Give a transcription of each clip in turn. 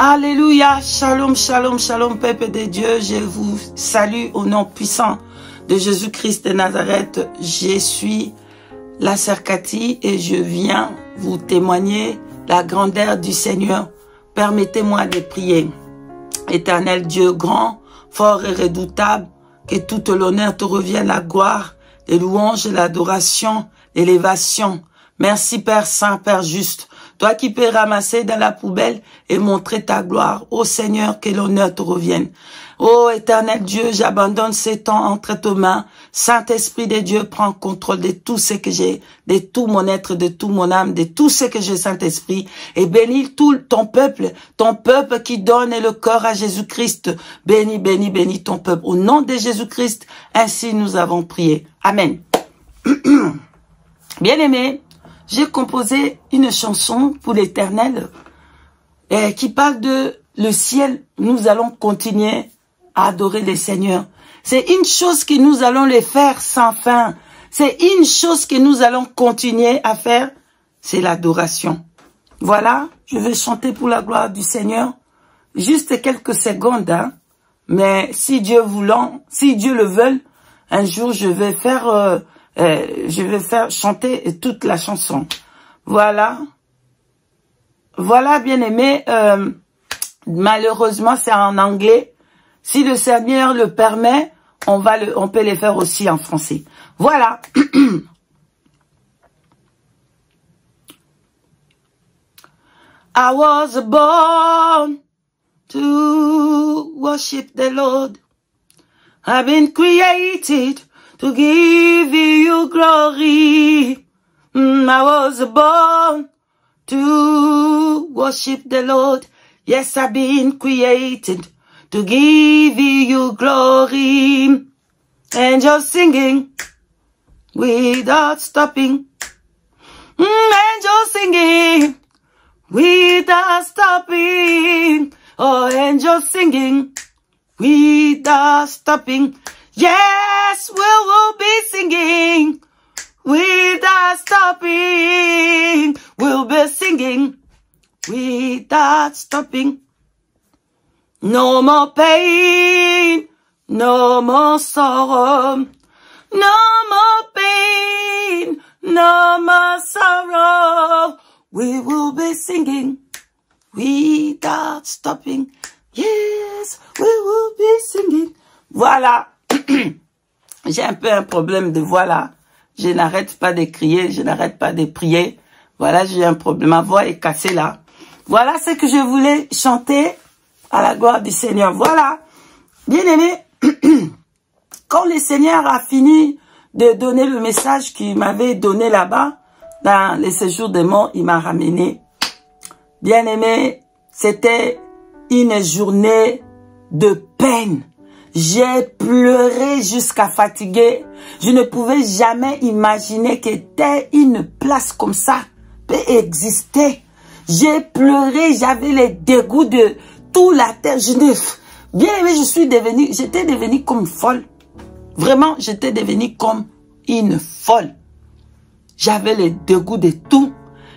Alléluia, shalom, shalom, shalom, peuple de Dieu. Je vous salue au nom puissant de Jésus-Christ de Nazareth. Je suis la sœur Cathy et je viens vous témoigner la grandeur du Seigneur. Permettez-moi de prier. Éternel Dieu grand, fort et redoutable, que toute l'honneur te revienne, la gloire, les louanges, l'adoration, l'élévation. Merci Père Saint, Père juste. Toi qui peux ramasser dans la poubelle et montrer ta gloire. Ô Seigneur, que l'honneur te revienne. Ô éternel Dieu, j'abandonne ces temps entre tes mains. Saint-Esprit de Dieu, prends contrôle de tout ce que j'ai, de tout mon être, de tout mon âme, de tout ce que j'ai, Saint-Esprit. Et bénis tout ton peuple qui donne le cœur à Jésus-Christ. Bénis, bénis, bénis ton peuple. Au nom de Jésus-Christ, ainsi nous avons prié. Amen. Bien-aimés, j'ai composé une chanson pour l'Éternel qui parle de le ciel. Nous allons continuer à adorer le Seigneur. C'est une chose que nous allons le faire sans fin. C'est une chose que nous allons continuer à faire. C'est l'adoration. Voilà, je vais chanter pour la gloire du Seigneur. Juste quelques secondes, hein. Mais si Dieu voulant, si Dieu le veut, un jour je vais faire chanter toute la chanson. Voilà. Voilà, bien-aimé. Malheureusement, c'est en anglais. Si le Seigneur le permet, on peut les faire aussi en français. Voilà. I was born to worship the Lord. I've been created to give you glory. I was born to worship the Lord. Yes, I've been created to give you glory. Angels singing without stopping. Angels singing without stopping. Oh, angels singing without stopping. Yes, we will be singing without stopping. We'll be singing without stopping. No more pain, no more sorrow. No more pain, no more sorrow. We will be singing without stopping. Yes, we will be singing. Voilà. J'ai un peu un problème de voix là. Je n'arrête pas de crier, je n'arrête pas de prier. Voilà, j'ai un problème. Ma voix est cassée là. Voilà ce que je voulais chanter à la gloire du Seigneur. Voilà. Bien aimé, quand le Seigneur a fini de donner le message qu'il m'avait donné là-bas, dans les séjours des morts, il m'a ramené. Bien aimé, c'était une journée de peine. J'ai pleuré jusqu'à fatiguer. Je ne pouvais jamais imaginer que une place comme ça peut exister. J'ai pleuré, j'avais les dégoûts de toute la terre. Bien aimé, j'étais devenue comme folle. Vraiment, j'étais devenue comme une folle. J'avais les dégoûts de tout.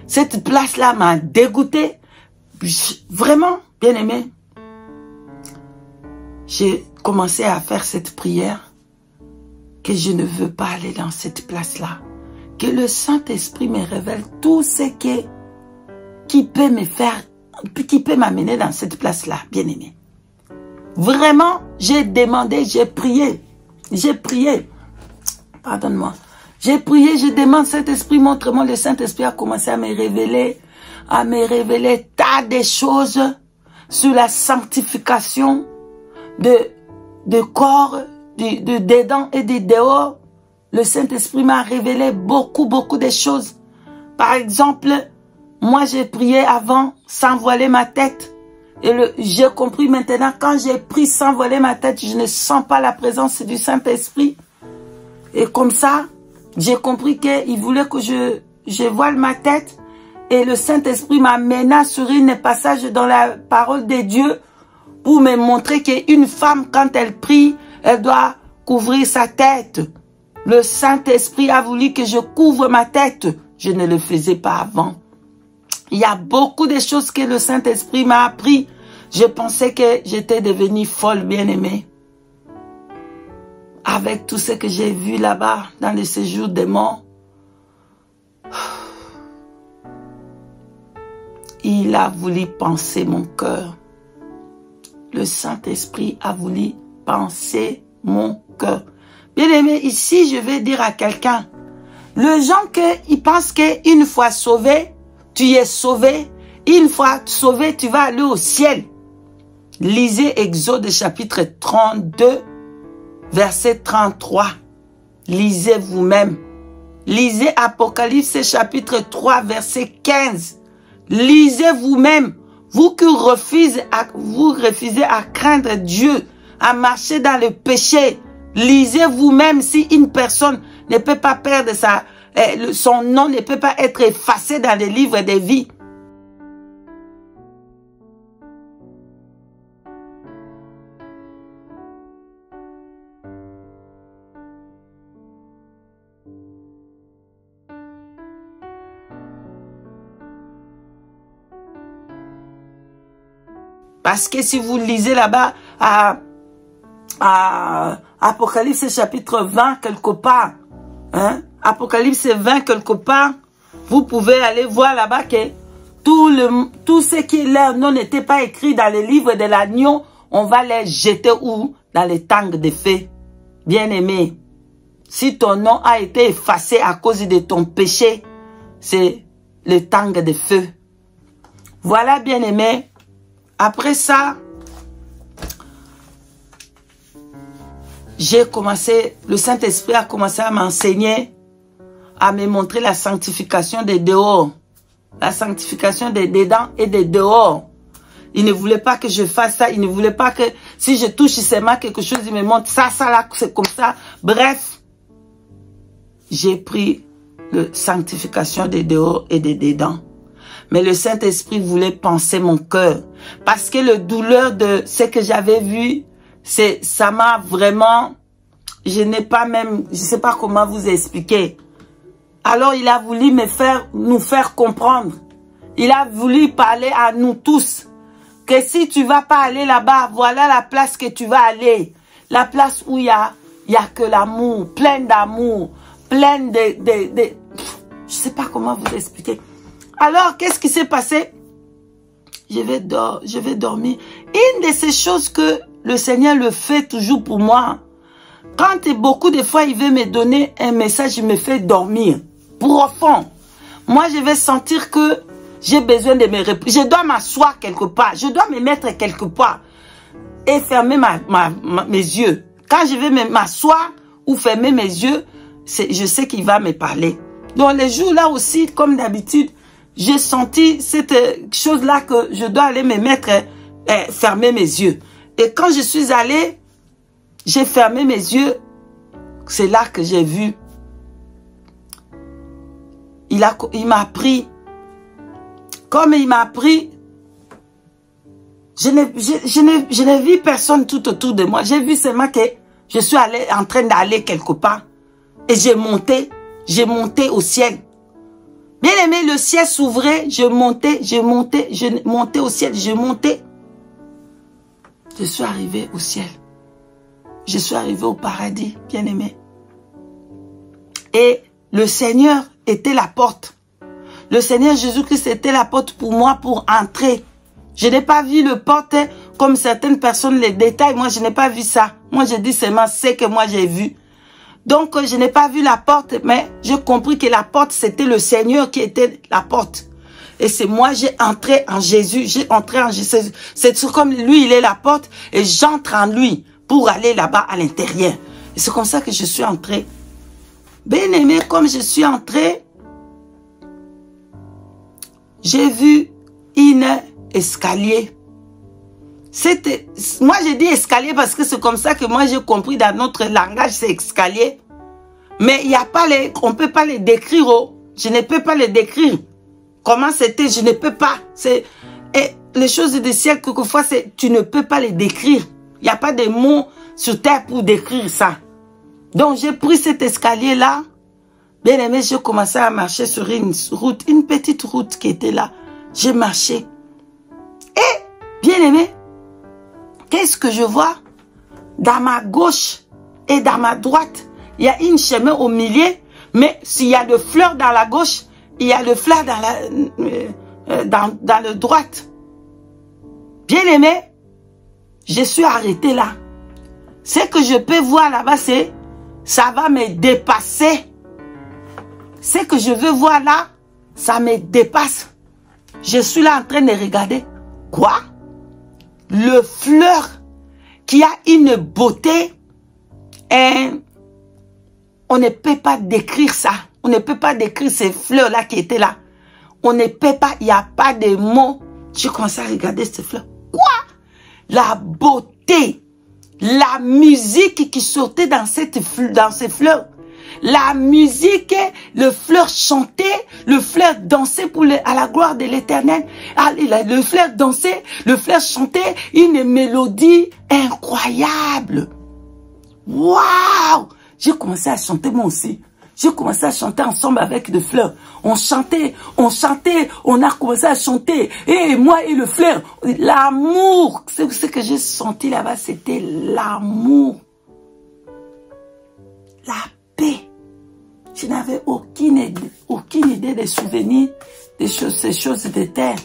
Cette place-là m'a dégoûté. Vraiment, bien aimé. J'ai commencé à faire cette prière que je ne veux pas aller dans cette place-là. Que le Saint-Esprit me révèle tout ce qui peut me faire, qui peut m'amener dans cette place-là, bien-aimé. Vraiment, j'ai demandé, j'ai prié. Pardonne-moi. J'ai prié, je demande Saint-Esprit, montre-moi. Le Saint-Esprit a commencé à me révéler tas de choses sur la sanctification de corps, dedans et de dehors. Le Saint-Esprit m'a révélé beaucoup de choses. Par exemple, moi j'ai prié avant sans voiler ma tête. Et j'ai compris maintenant, quand j'ai prié sans voiler ma tête, je ne sens pas la présence du Saint-Esprit. Et comme ça, j'ai compris qu'il voulait que je voile ma tête. Et le Saint-Esprit m'amena sur un passage dans la parole de Dieu pour me montrer qu'une femme, quand elle prie, elle doit couvrir sa tête. Le Saint-Esprit a voulu que je couvre ma tête. Je ne le faisais pas avant. Il y a beaucoup de choses que le Saint-Esprit m'a appris Je pensais que j'étais devenue folle, bien-aimée. Avec tout ce que j'ai vu là-bas, dans le séjour des morts. Il a voulu penser mon cœur. Le Saint-Esprit a voulu penser mon cœur. Bien-aimé, ici, je vais dire à quelqu'un, les gens qui pensent qu'une fois sauvé, tu es sauvé. Une fois sauvé, tu vas aller au ciel. Lisez Exode chapitre 32, verset 33. Lisez vous-même. Lisez Apocalypse chapitre 3, verset 15. Lisez vous-même. Vous qui refusez à craindre Dieu, à marcher dans le péché. Lisez vous-même si une personne ne peut pas perdre son nom, ne peut pas être effacé dans les livres des vies. Parce que si vous lisez là-bas à Apocalypse chapitre 20 quelque part, hein, Apocalypse 20 quelque part, vous pouvez aller voir là-bas que tout ce qui leur nom n'était pas écrit dans les livres de l'agneau, on va les jeter où? Dans les tangs de feu. Bien-aimé, si ton nom a été effacé à cause de ton péché, c'est le tang de feu. Voilà, bien-aimé. Après ça, le Saint-Esprit a commencé à m'enseigner, à me montrer la sanctification des dehors, la sanctification des dedans et des dehors. Il ne voulait pas que je fasse ça, il ne voulait pas que si je touche seulement quelque chose, il me montre ça, là, c'est comme ça. Bref, j'ai pris la sanctification des dehors et des dedans. Mais le Saint-Esprit voulait penser mon cœur. Parce que le douleur de ce que j'avais vu, ça m'a vraiment... Je sais pas comment vous expliquer. Alors il a voulu nous faire comprendre. Il a voulu parler à nous tous. Que si tu vas pas aller là-bas, voilà la place que tu vas aller. La place où il y a que l'amour, plein d'amour, plein de... Je sais pas comment vous expliquer. Alors, qu'est-ce qui s'est passé? Je vais dormir. Une de ces choses que le Seigneur le fait toujours pour moi. Quand beaucoup de fois, il veut me donner un message, il me fait dormir. Profond. Moi, je vais sentir que j'ai besoin de me reposer. Je dois m'asseoir quelque part. Je dois me mettre quelque part. Et fermer mes yeux. Quand je vais m'asseoir ou fermer mes yeux, je sais qu'il va me parler. Donc, les jours là aussi, comme d'habitude, j'ai senti cette chose-là que je dois aller me mettre, fermer mes yeux. Et quand je suis allée, j'ai fermé mes yeux. C'est là que j'ai vu. Il m'a pris. Comme il m'a pris, je n'ai vu personne tout autour de moi. J'ai vu seulement que je suis en train d'aller quelque part. Et j'ai monté au ciel. Bien aimé, le ciel s'ouvrait, je montais au ciel, je montais. Je suis arrivé au ciel. Je suis arrivé au paradis, bien aimé. Et le Seigneur était la porte. Le Seigneur Jésus-Christ était la porte pour moi pour entrer. Je n'ai pas vu le porte comme certaines personnes les détaillent. Moi, je n'ai pas vu ça. Moi, je dis seulement ce que moi j'ai vu. Donc, je n'ai pas vu la porte, mais j'ai compris que la porte, c'était le Seigneur qui était la porte. Et c'est moi, j'ai entré en Jésus, j'ai entré en Jésus. C'est comme lui, il est la porte, et j'entre en lui pour aller là-bas à l'intérieur. Et c'est comme ça que je suis entré. Bien aimé, comme je suis entré, j'ai vu un escalier. Moi, j'ai dit escalier parce que c'est comme ça que moi, j'ai compris dans notre langage, c'est escalier. Mais il n'y a pas on ne peut pas les décrire. Oh. Je ne peux pas les décrire. Comment c'était, je ne peux pas. Et les choses du ciel, quelquefois, tu ne peux pas les décrire. Il n'y a pas de mots sur terre pour décrire ça. Donc, j'ai pris cet escalier-là. Bien aimé, j'ai commencé à marcher sur une route, une petite route qui était là. J'ai marché. Et, bien aimé, qu'est-ce que je vois? Dans ma gauche et dans ma droite, il y a une chemin au milieu, mais s'il y a de fleurs dans la gauche, il y a de fleurs dans la droite. Bien aimé, je suis arrêté là. Ce que je peux voir là-bas, c'est ça va me dépasser. Ce que je veux voir là, ça me dépasse. Je suis là en train de regarder. Quoi? Le fleur qui a une beauté, on ne peut pas décrire ça. On ne peut pas décrire ces fleurs-là qui étaient là. On ne peut pas, il n'y a pas de mots. Je commence à regarder ces fleurs. Quoi? La beauté, la musique qui sortait dans ces fleurs. La musique, le fleur chantait, le fleur dansait à la gloire de l'Éternel. Le fleur dansait, le fleur chantait une mélodie incroyable. Waouh! J'ai commencé à chanter moi aussi. J'ai commencé à chanter ensemble avec le fleur. On chantait, on a commencé à chanter. Et moi et le fleur, l'amour, ce que j'ai senti là-bas, c'était l'amour. La paix. Je n'avais aucune idée des souvenirs ces choses de terre.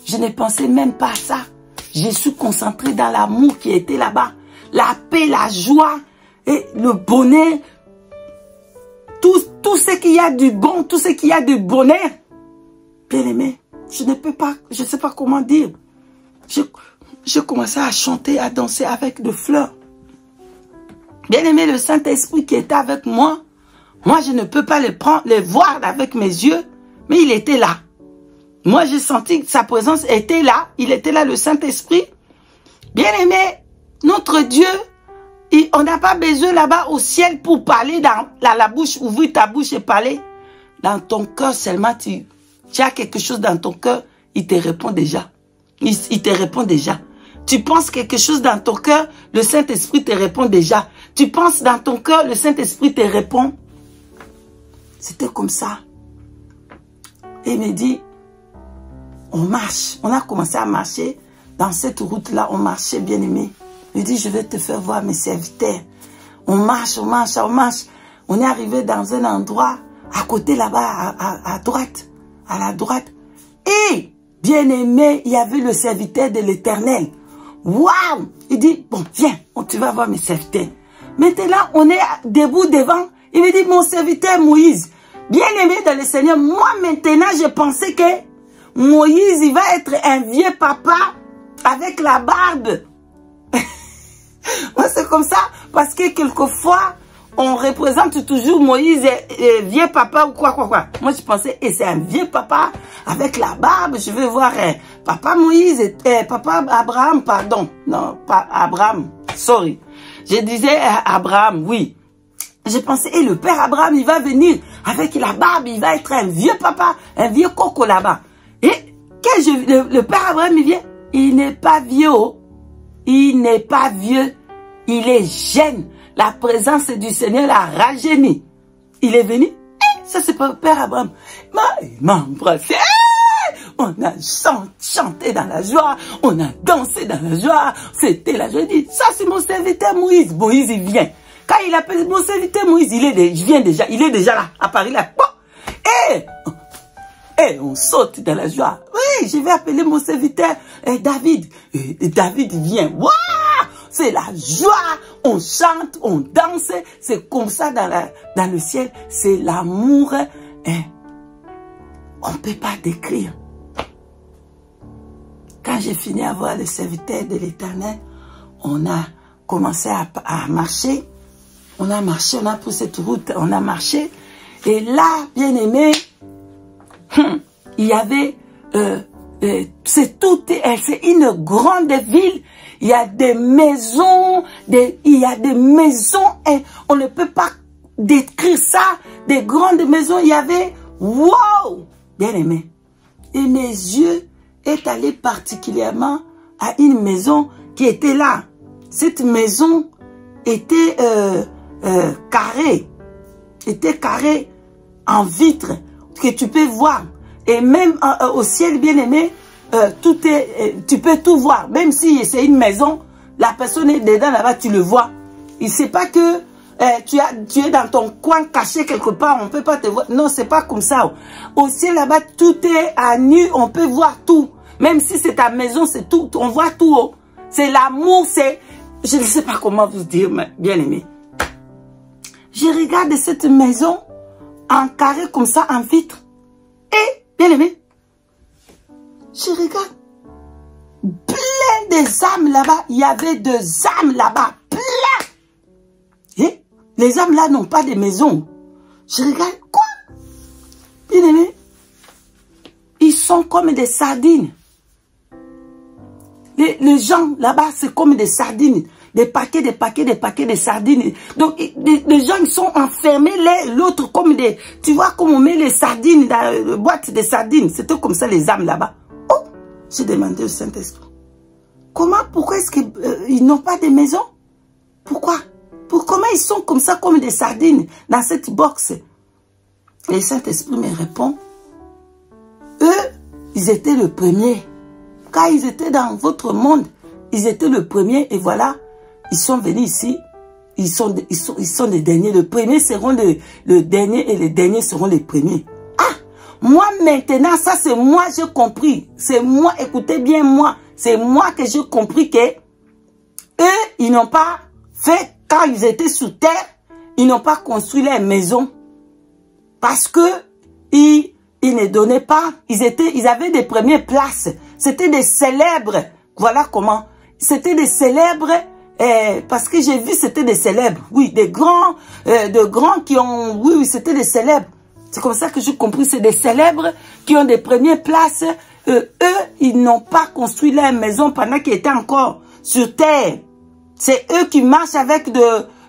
Je ne pensais même pas à ça. Je suis concentré dans l'amour qui était là-bas. La paix, la joie et le bonheur. Tout ce qu'il y a du bon, tout ce qu'il y a de bonheur. Bien aimé, je ne sais pas comment dire. Je commençais à chanter, à danser avec des fleurs. Bien aimé, le Saint-Esprit qui était avec moi, moi je ne peux pas les voir avec mes yeux, mais il était là. Moi j'ai senti que sa présence était là, il était là, le Saint-Esprit. Bien aimé, notre Dieu, on n'a pas besoin là-bas au ciel pour parler dans la bouche, ouvrir ta bouche et parler. Dans ton cœur seulement, tu as quelque chose dans ton cœur, il te répond déjà. Il te répond déjà. Tu penses quelque chose dans ton cœur, le Saint-Esprit te répond déjà. Tu penses dans ton cœur, le Saint-Esprit te répond. C'était comme ça. Et il me dit, on marche. On a commencé à marcher. Dans cette route-là, on marchait, bien aimé. Il dit, je vais te faire voir mes serviteurs. On marche, on marche, on marche. On est arrivé dans un endroit, à côté là-bas, à droite. À la droite. Et, bien aimé, il y avait le serviteur de l'Éternel. Waouh! Il dit, bon, viens, tu vas voir mes serviteurs. Maintenant, on est debout devant. Il me dit, mon serviteur Moïse, bien aimé dans le Seigneur, moi maintenant, je pensais que Moïse, il va être un vieux papa avec la barbe. Moi, c'est comme ça, parce que quelquefois, on représente toujours Moïse, vieux papa ou quoi. Moi, je pensais, et c'est un vieux papa avec la barbe. Je vais voir papa Moïse, papa Abraham, pardon. Non, pas Abraham, sorry. Je disais Abraham, oui. Je pensais, et le père Abraham, il va venir avec la barbe, il va être un vieux papa, un vieux coco là-bas. Et quand le père Abraham, il vient, il n'est pas vieux. Il n'est pas vieux, il est jeune. La présence du Seigneur l'a rajeuni. Il est venu, ça c'est pas le père Abraham. Il m'a embrassé. On a chanté dans la joie, on a dansé dans la joie. C'était la joie. Il dit, ça c'est mon serviteur Moïse. Moïse, il vient. Quand il appelle mon serviteur Moïse, il est déjà là, à Paris là. Et on saute dans la joie. Oui, je vais appeler mon serviteur David. Et David vient. Waouh! C'est la joie. On chante, on danse. C'est comme ça dans le ciel. C'est l'amour. On ne peut pas décrire. Quand j'ai fini à voir le serviteur de l'Éternel, on a commencé à marcher. On a marché, on a pris cette route, on a marché. Et là, bien aimé, il y avait, c'est une grande ville. Il y a des maisons, et on ne peut pas décrire ça. Des grandes maisons, il y avait, wow, bien aimé. Et mes yeux est allé particulièrement à une maison qui était là. Cette maison était carrée en vitre que tu peux voir. Et même au ciel, bien aimé, tu peux tout voir. Même si c'est une maison, La personne est dedans là-bas, tu le vois. Il ne sait pas que tu es dans ton coin caché quelque part, on ne peut pas te voir. Non, c'est pas comme ça. Au ciel là-bas, tout est à nu, on peut voir tout. Même si c'est ta maison, c'est tout, on voit tout. Oh. C'est l'amour, c'est... Je ne sais pas comment vous dire, bien aimé. Je regarde cette maison en carré comme ça, en vitre. Et, bien aimé, je regarde plein des âmes là-bas. Il y avait des âmes là-bas, plein. Et les âmes là n'ont pas de maison. Je regarde, quoi? Bien aimé, ils sont comme des sardines. Les gens là-bas, c'est comme des sardines. Des paquets de sardines. Donc, les gens, ils sont enfermés l'autre comme des... Tu vois, comme on met les sardines dans la boîte de sardines. C'était comme ça, les âmes là-bas. Oh, j'ai demandé au Saint-Esprit. Pourquoi est-ce qu'ils n'ont pas de maison? Pourquoi? Comment ils sont comme ça, comme des sardines, dans cette box? Et le Saint-Esprit me répond. Eux, ils étaient le premier. Quand ils étaient dans votre monde, ils étaient le premier. Et voilà, ils sont venus ici. Ils sont les derniers. Le premier seront le dernier et les derniers seront les premiers. Ah, moi maintenant, ça c'est moi, j'ai compris. C'est moi, écoutez bien moi. C'est moi que j'ai compris que eux, ils n'ont pas fait, quand ils étaient sous terre, ils n'ont pas construit leur maison. Parce que ils ne donnaient pas. Ils avaient des premières places. C'était des célèbres. Voilà comment. C'était des célèbres. Parce que j'ai vu, c'était des célèbres. Oui, de grands qui ont... Oui, c'était des célèbres. C'est comme ça que j'ai compris. C'est des célèbres qui ont des premières places. Eux, ils n'ont pas construit leur maison pendant qu'ils étaient encore sur terre. C'est eux qui marchent avec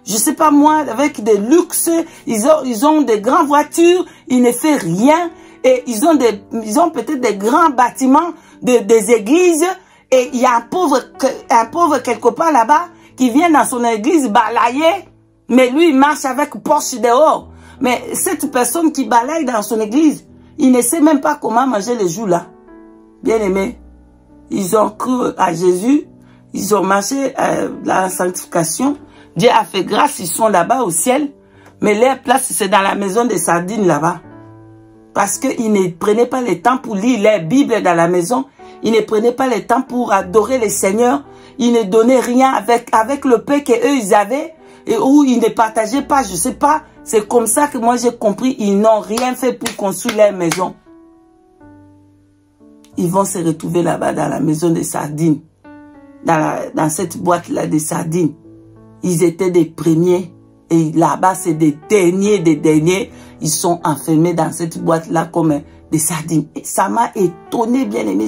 je sais pas moi, avec des luxes. Ils ont des grandes voitures. Ils ne font rien. Et ils ont peut-être des grands bâtiments, des églises. Et il y a un pauvre quelque part là-bas qui vient dans son église balayer. Mais lui, il marche avec Porsche dehors. Mais cette personne qui balaye dans son église, il ne sait même pas comment manger les jours là. Bien aimé, ils ont cru à Jésus. Ils ont marché la sanctification. Dieu a fait grâce, ils sont là-bas au ciel. Mais leur place, c'est dans la maison des sardines là-bas. Parce qu'ils ne prenaient pas le temps pour lire leur Bible dans la maison. Ils ne prenaient pas le temps pour adorer le Seigneur. Ils ne donnaient rien avec le paix qu'eux ils avaient. Et où ils ne partageaient pas, je ne sais pas. C'est comme ça que moi j'ai compris. Ils n'ont rien fait pour construire leur maison. Ils vont se retrouver là-bas dans la maison des sardines. Dans cette boîte-là des sardines. Ils étaient des premiers. Et là-bas, c'est des derniers. Ils sont enfermés dans cette boîte-là comme des sardines. Et ça m'a étonné, bien aimé.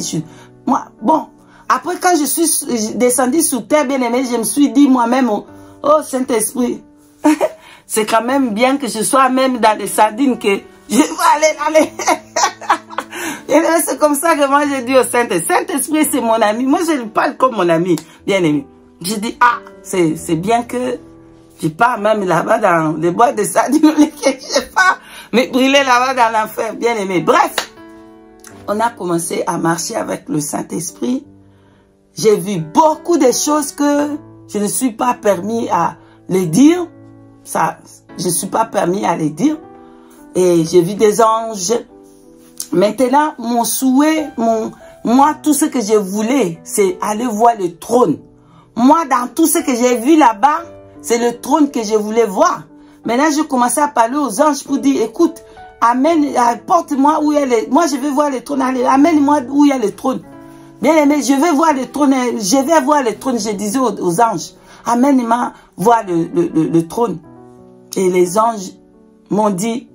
Moi, bon, après quand je suis descendu sous terre, bien aimé, je me suis dit moi-même, oh Saint-Esprit, c'est quand même bien que je sois même dans les sardines que je vais aller. Et c'est comme ça que moi j'ai dit au Saint-Esprit. Saint-Esprit, c'est mon ami. Moi, je parle comme mon ami, bien aimé. J'ai dit, ah, c'est bien que je pars même là-bas dans les boîtes de sardines. Je ne vais pas me brûler là-bas dans l'enfer, bien aimé. Bref, on a commencé à marcher avec le Saint-Esprit. J'ai vu beaucoup de choses que je ne suis pas permis à les dire. Ça, je ne suis pas permis à les dire. Et j'ai vu des anges. Maintenant, mon souhait, moi, tout ce que je voulais, c'est aller voir le trône. Moi, dans tout ce que j'ai vu là-bas, c'est le trône que je voulais voir. Maintenant, je commençais à parler aux anges pour dire, écoute, apporte-moi où il y a le... Moi, je vais voir le trône. Amène-moi où il y a le trône. Bien aimé, je vais voir le trône. Je vais voir le trône. Je disais aux anges, amène-moi voir le trône. Et les anges m'ont dit,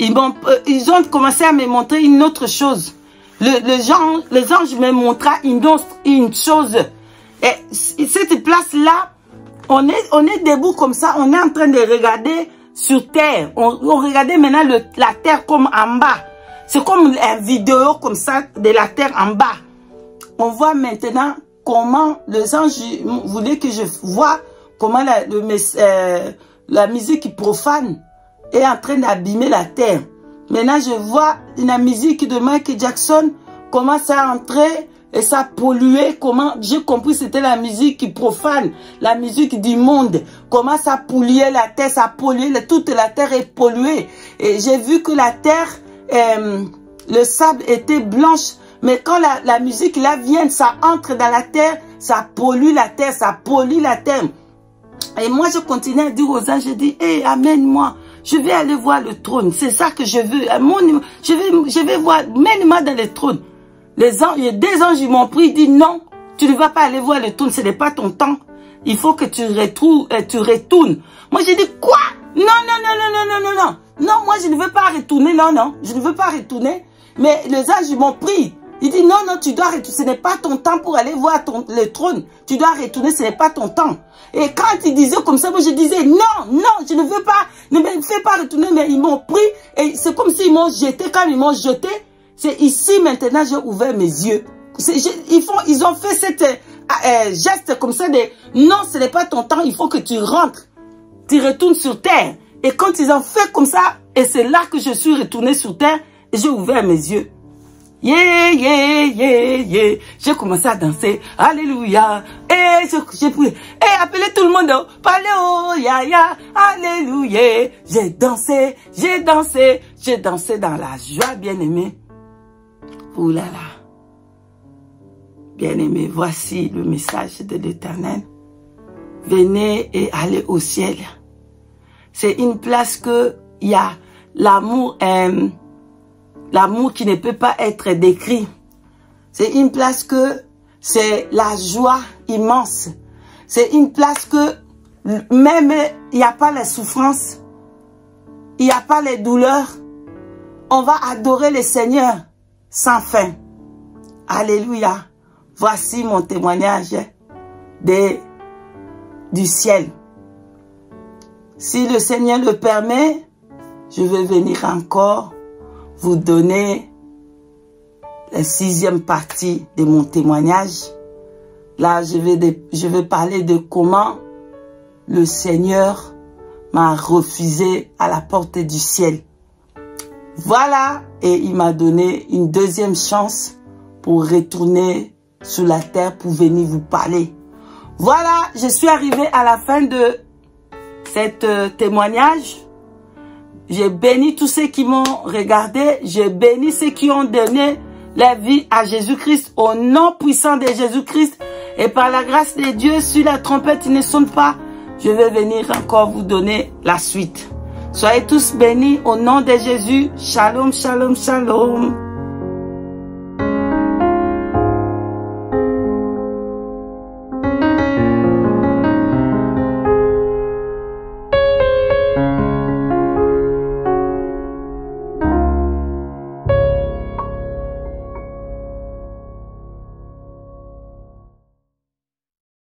ils ont commencé à me montrer une autre chose. Les anges me montraient une chose. Et cette place-là, on est debout comme ça, on est en train de regarder sur terre. On regardait maintenant la terre comme en bas. C'est comme une vidéo comme ça de la terre en bas. On voit maintenant comment les anges voulaient que je voie comment la musique profane est en train d'abîmer la terre. Maintenant, je vois la musique de Michael Jackson commence à entrer et ça polluait. Comment j'ai compris, c'était la musique profane, la musique du monde. Comment ça polluait la terre, ça polluait, toute la terre est polluée. Et j'ai vu que la terre, le sable était blanche. Mais quand la musique là vient, ça entre dans la terre, ça pollue la terre, ça pollue la terre. Et moi, je continuais à dire aux anges, je dis, hey, amène-moi. Je vais aller voir le trône. C'est ça que je veux. Je vais voir, mène-moi dans le trône. Les anges, des anges, ils m'ont pris, ils disent, non, tu ne vas pas aller voir le trône, ce n'est pas ton temps. Il faut que tu retournes. Moi, j'ai dit, quoi? Non, non, non, non, non, non, non, non. Non, moi, je ne veux pas retourner, non, non. Je ne veux pas retourner. Mais les anges, ils m'ont pris. Il dit, non, non, tu dois retourner. Ce n'est pas ton temps pour aller voir le trône. Tu dois retourner, ce n'est pas ton temps. Et quand ils disaient comme ça, moi je disais, non, non, je ne veux pas, ne me fais pas retourner. Mais ils m'ont pris et c'est comme s'ils m'ont jeté. Quand ils m'ont jeté, c'est ici maintenant j'ai ouvert mes yeux. Ils ont fait cette geste comme ça de, non, ce n'est pas ton temps, il faut que tu rentres. Tu retournes sur terre. Et quand ils ont fait comme ça, et c'est là que je suis retourné sur terre et j'ai ouvert mes yeux. Yeah, yeah, yeah, yeah. J'ai commencé à danser. Alléluia. Et j'ai prié. Et appelez tout le monde. Parlez, oh, ya, ya. Alléluia. J'ai dansé, j'ai dansé. J'ai dansé dans la joie, bien-aimé. Ouh là là. Bien-aimé, voici le message de l'Éternel. Venez et allez au ciel. C'est une place que il y a l'amour, l'amour qui ne peut pas être décrit. C'est une place que c'est la joie immense. C'est une place que même il n'y a pas les souffrances, il n'y a pas les douleurs. On va adorer le Seigneur sans fin. Alléluia. Voici mon témoignage du ciel. Si le Seigneur le permet, je vais venir encore vous donner la 6e partie de mon témoignage. Là, je vais parler de comment le Seigneur m'a refusé à la porte du ciel. Voilà, et il m'a donné une 2e chance pour retourner sur la terre pour venir vous parler. Voilà, je suis arrivée à la fin de cet témoignage. J'ai béni tous ceux qui m'ont regardé. J'ai béni ceux qui ont donné leur vie à Jésus-Christ au nom puissant de Jésus-Christ. Et par la grâce de Dieu, si la trompette ne sonne pas, je vais venir encore vous donner la suite. Soyez tous bénis au nom de Jésus. Shalom, shalom, shalom.